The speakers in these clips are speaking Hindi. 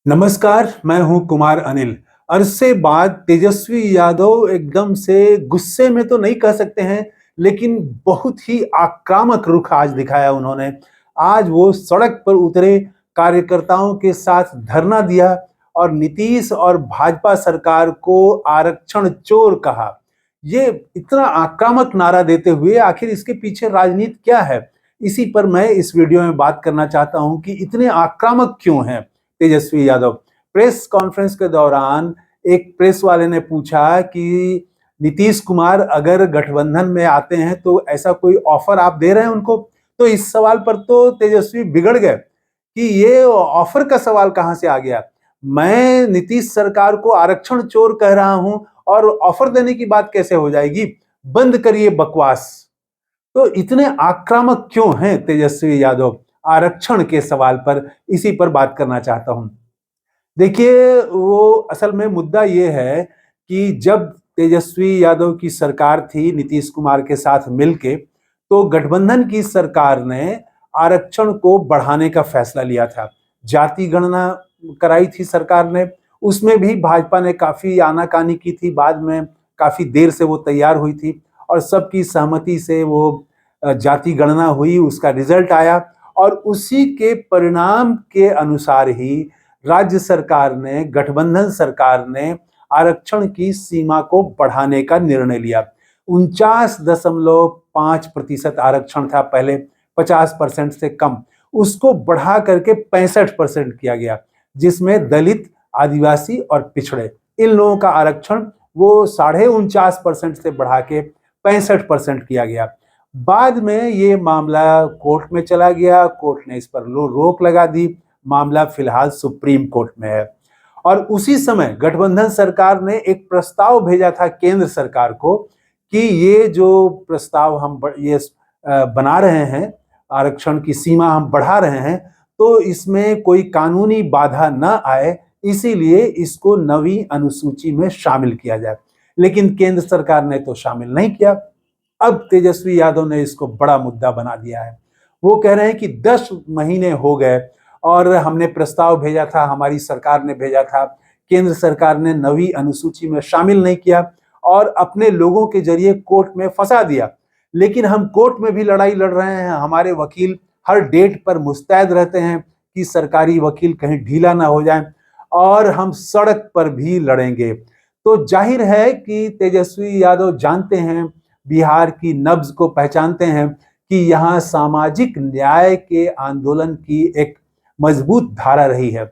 नमस्कार, मैं हूं कुमार अनिल। अरसे बाद तेजस्वी यादव एकदम से गुस्से में तो नहीं कह सकते हैं, लेकिन बहुत ही आक्रामक रुख आज दिखाया उन्होंने। आज वो सड़क पर उतरे, कार्यकर्ताओं के साथ धरना दिया और नीतीश और भाजपा सरकार को आरक्षण चोर कहा। ये इतना आक्रामक नारा देते हुए आखिर इसके पीछे राजनीति क्या है? इसी पर मैं इस वीडियो में बात करना चाहता हूं कि इतने आक्रामक क्यों हैं तेजस्वी यादव। प्रेस कॉन्फ्रेंस के दौरान एक प्रेस वाले ने पूछा कि नीतीश कुमार अगर गठबंधन में आते हैं तो ऐसा कोई ऑफर आप दे रहे हैं उनको? तो इस सवाल पर तो तेजस्वी बिगड़ गए कि ये ऑफर का सवाल कहां से आ गया। मैं नीतीश सरकार को आरक्षण चोर कह रहा हूं और ऑफर देने की बात कैसे हो जाएगी? बंद करिए बकवास। तो इतने आक्रामक क्यों हैं तेजस्वी यादव आरक्षण के सवाल पर? इसी पर बात करना चाहता हूं। देखिए, वो असल में मुद्दा ये है कि जब तेजस्वी यादव की सरकार थी नीतीश कुमार के साथ मिलके, तो गठबंधन की सरकार ने आरक्षण को बढ़ाने का फैसला लिया था। जाति गणना कराई थी सरकार ने, उसमें भी भाजपा ने काफी आनाकानी की थी। बाद में काफी देर से वो तैयार हुई थी और सबकी सहमति से वो जाति गणना हुई, उसका रिजल्ट आया और उसी के परिणाम के अनुसार ही राज्य सरकार ने, गठबंधन सरकार ने आरक्षण की सीमा को बढ़ाने का निर्णय लिया। 49.5% आरक्षण था पहले, 50% से कम, उसको बढ़ा करके 65% किया गया, जिसमें दलित, आदिवासी और पिछड़े इन लोगों का आरक्षण वो 49.5% से बढ़ा के 65% किया गया। बाद में ये मामला कोर्ट में चला गया, कोर्ट ने इस पर रोक लगा दी। मामला फिलहाल सुप्रीम कोर्ट में है और उसी समय गठबंधन सरकार ने एक प्रस्ताव भेजा था केंद्र सरकार को कि ये जो प्रस्ताव हम बना रहे हैं, आरक्षण की सीमा हम बढ़ा रहे हैं, तो इसमें कोई कानूनी बाधा न आए, इसीलिए इसको नवी अनुसूची में शामिल किया जाए। लेकिन केंद्र सरकार ने तो शामिल नहीं किया। अब तेजस्वी यादव ने इसको बड़ा मुद्दा बना दिया है। वो कह रहे हैं कि 10 महीने हो गए और हमने प्रस्ताव भेजा था, हमारी सरकार ने भेजा था, केंद्र सरकार ने नवी अनुसूची में शामिल नहीं किया और अपने लोगों के जरिए कोर्ट में फंसा दिया। लेकिन हम कोर्ट में भी लड़ाई लड़ रहे हैं, हमारे वकील हर डेट पर मुस्तैद रहते हैं कि सरकारी वकील कहीं ढीला ना हो जाए और हम सड़क पर भी लड़ेंगे। तो जाहिर है कि तेजस्वी यादव जानते हैं, बिहार की नब्ज को पहचानते हैं कि यहाँ सामाजिक न्याय के आंदोलन की एक मजबूत धारा रही है।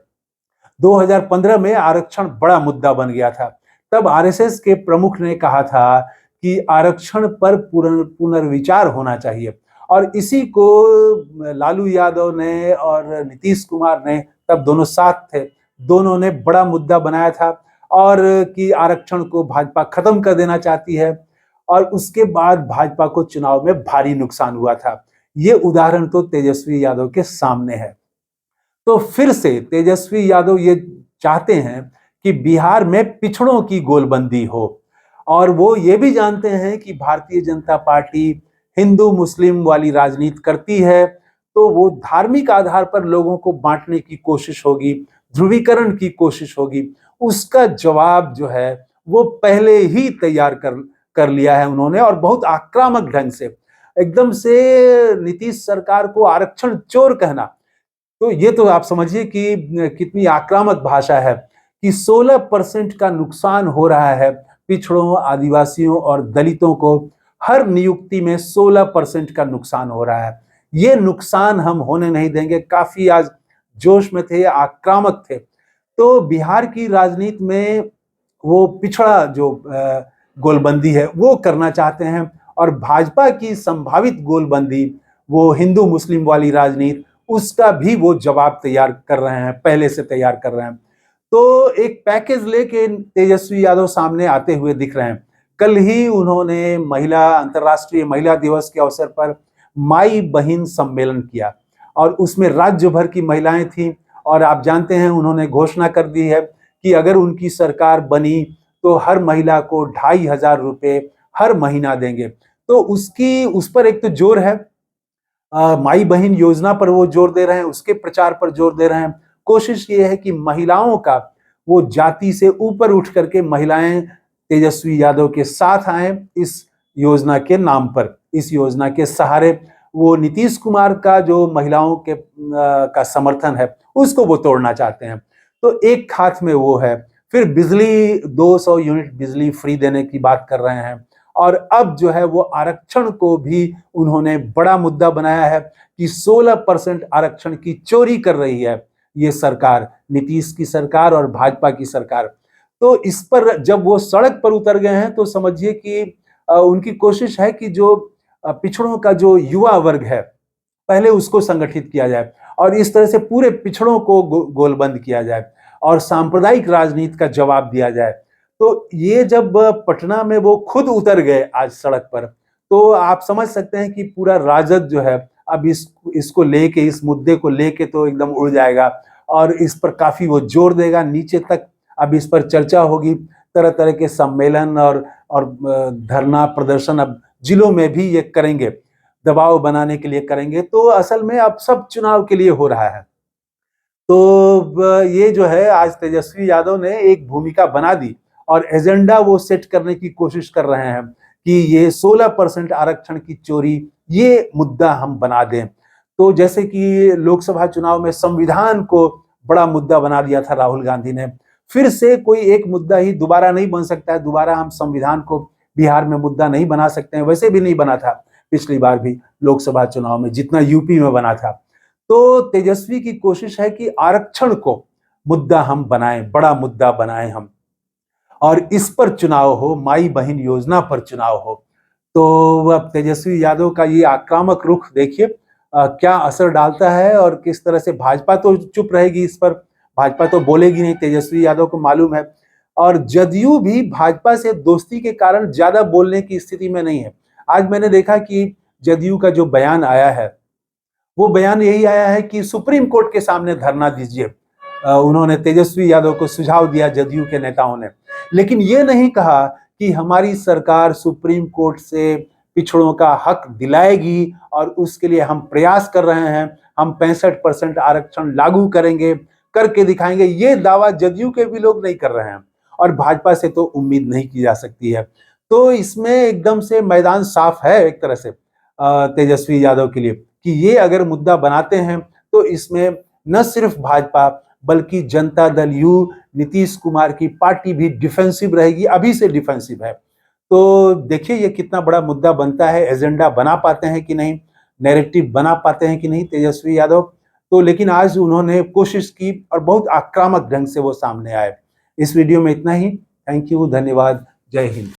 2015 में आरक्षण बड़ा मुद्दा बन गया था। तब आरएसएस के प्रमुख ने कहा था कि आरक्षण पर पुनर्विचार होना चाहिए और इसी को लालू यादव ने और नीतीश कुमार ने, तब दोनों साथ थे, दोनों ने बड़ा मुद्दा बनाया था और कि आरक्षण को भाजपा खत्म कर देना चाहती है और उसके बाद भाजपा को चुनाव में भारी नुकसान हुआ था। ये उदाहरण तो तेजस्वी यादव के सामने है। तो फिर से तेजस्वी यादव ये चाहते हैं कि बिहार में पिछड़ों की गोलबंदी हो और वो ये भी जानते हैं कि भारतीय जनता पार्टी हिंदू मुस्लिम वाली राजनीति करती है, तो वो धार्मिक आधार पर लोगों को बांटने की कोशिश होगी, ध्रुवीकरण की कोशिश होगी। उसका जवाब जो है वो पहले ही तैयार कर लिया है उन्होंने और बहुत आक्रामक ढंग से। एकदम से नीतीश सरकार को आरक्षण चोर कहना, तो ये तो आप समझिए कि कितनी आक्रामक भाषा है कि 16% का नुकसान हो रहा है पिछड़ों, आदिवासियों और दलितों को। हर नियुक्ति में 16% का नुकसान हो रहा है। ये नुकसान हम होने नहीं देंगे। काफी आज जोश में थे, आक्रामक थे। तो बिहार की राजनीति में वो पिछड़ा जो गोलबंदी है वो करना चाहते हैं और भाजपा की संभावित गोलबंदी, वो हिंदू मुस्लिम वाली राजनीति, उसका भी वो जवाब तैयार कर रहे हैं, पहले से तैयार कर रहे हैं। तो एक पैकेज लेके तेजस्वी यादव सामने आते हुए दिख रहे हैं। कल ही उन्होंने अंतर्राष्ट्रीय महिला दिवस के अवसर पर माई बहन सम्मेलन किया और उसमें राज्य भर की महिलाएं थीं और आप जानते हैं उन्होंने घोषणा कर दी है कि अगर उनकी सरकार बनी तो हर महिला को 2,500 रुपए हर महीना देंगे। तो उस पर एक तो जोर है, माई बहन योजना पर वो जोर दे रहे हैं, उसके प्रचार पर जोर दे रहे हैं। कोशिश ये है कि महिलाओं का वो जाति से ऊपर उठ करके महिलाएं तेजस्वी यादव के साथ आए इस योजना के नाम पर, इस योजना के सहारे। वो नीतीश कुमार का जो महिलाओं के का समर्थन है उसको वो तोड़ना चाहते हैं। तो एक हाथ में वो है, फिर बिजली 200 यूनिट बिजली फ्री देने की बात कर रहे हैं, और अब जो है वो आरक्षण को भी उन्होंने बड़ा मुद्दा बनाया है कि 16% आरक्षण की चोरी कर रही है ये सरकार, नीतीश की सरकार और भाजपा की सरकार। तो इस पर जब वो सड़क पर उतर गए हैं तो समझिए कि उनकी कोशिश है कि जो पिछड़ों का जो युवा वर्ग है पहले उसको संगठित किया जाए और इस तरह से पूरे पिछड़ों को गोलबंद किया जाए और सांप्रदायिक राजनीति का जवाब दिया जाए। तो ये जब पटना में वो खुद उतर गए आज सड़क पर, तो आप समझ सकते हैं कि पूरा राजद जो है अब इसको लेके, इस मुद्दे को लेके तो एकदम उड़ जाएगा और इस पर काफी वो जोर देगा नीचे तक। अब इस पर चर्चा होगी, तरह तरह के सम्मेलन और धरना प्रदर्शन अब जिलों में भी ये करेंगे, दबाव बनाने के लिए करेंगे। तो असल में अब सब चुनाव के लिए हो रहा है। तो ये जो है आज तेजस्वी यादव ने एक भूमिका बना दी और एजेंडा वो सेट करने की कोशिश कर रहे हैं कि ये 16% आरक्षण की चोरी, ये मुद्दा हम बना दें। तो जैसे कि लोकसभा चुनाव में संविधान को बड़ा मुद्दा बना दिया था राहुल गांधी ने, फिर से कोई एक मुद्दा ही दोबारा नहीं बन सकता है। दोबारा हम संविधान को बिहार में मुद्दा नहीं बना सकते हैं, वैसे भी नहीं बना था पिछली बार भी लोकसभा चुनाव में जितना यूपी में बना था। तो तेजस्वी की कोशिश है कि आरक्षण को मुद्दा हम बनाएं, बड़ा मुद्दा बनाएं हम, और इस पर चुनाव हो, माई बहन योजना पर चुनाव हो। तो अब तेजस्वी यादव का ये आक्रामक रुख देखिए क्या असर डालता है और किस तरह से भाजपा तो चुप रहेगी इस पर, भाजपा तो बोलेगी नहीं, तेजस्वी यादव को मालूम है। और जदयू भी भाजपा से दोस्ती के कारण ज्यादा बोलने की स्थिति में नहीं है। आज मैंने देखा कि जदयू का जो बयान आया है वो बयान यही आया है कि सुप्रीम कोर्ट के सामने धरना दीजिए। उन्होंने तेजस्वी यादव को सुझाव दिया जदयू के नेताओं ने, लेकिन ये नहीं कहा कि हमारी सरकार सुप्रीम कोर्ट से पिछड़ों का हक दिलाएगी और उसके लिए हम प्रयास कर रहे हैं, हम 65% आरक्षण लागू करेंगे, करके दिखाएंगे। ये दावा जदयू के भी लोग नहीं कर रहे हैं और भाजपा से तो उम्मीद नहीं की जा सकती है। तो इसमें एकदम से मैदान साफ है एक तरह से तेजस्वी यादव के लिए कि ये अगर मुद्दा बनाते हैं तो इसमें न सिर्फ भाजपा बल्कि जनता दल यू, नीतीश कुमार की पार्टी भी डिफेंसिव रहेगी, अभी से डिफेंसिव है। तो देखिए ये कितना बड़ा मुद्दा बनता है, एजेंडा बना पाते हैं कि नहीं, नैरेटिव बना पाते हैं कि नहीं तेजस्वी यादव। तो लेकिन आज उन्होंने कोशिश की और बहुत आक्रामक ढंग से वो सामने आए। इस वीडियो में इतना ही। थैंक यू, धन्यवाद, जय हिंद।